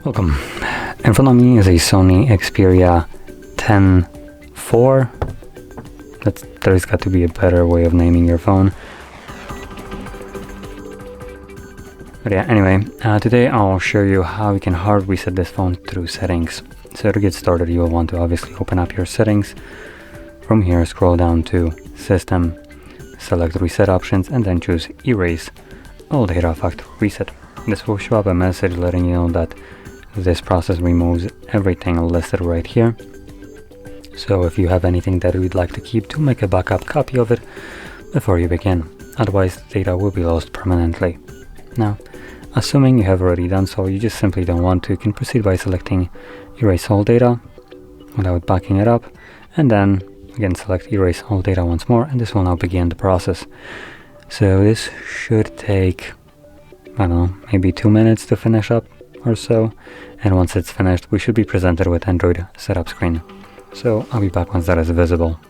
Welcome. In front of me is a Sony Xperia 10-4. There's got to be a better way of naming your phone. But yeah, anyway, today I'll show you how you can hard reset this phone through settings. So to get started, you will want to obviously open up your settings. From here, scroll down to System, select Reset Options, and then choose Erase All Data Factory Reset. This will show up a message letting you know that this process removes everything listed right here. So if you have anything that you'd like to keep, do make a backup copy of it before you begin. Otherwise, the data will be lost permanently. Now, assuming you have already done so, you just simply don't want to, you can proceed by selecting Erase All Data without backing it up, and then again select Erase All Data once more, and this will now begin the process. So this should take, I don't know, maybe 2 minutes to finish up or so, and once it's finished we should be presented with Android setup screen. So I'll be back once that is visible.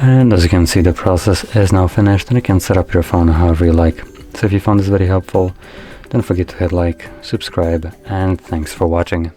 And as you can see, the process is now finished and you can set up your phone however you like. So if you found this very helpful, don't forget to hit like, subscribe, and thanks for watching.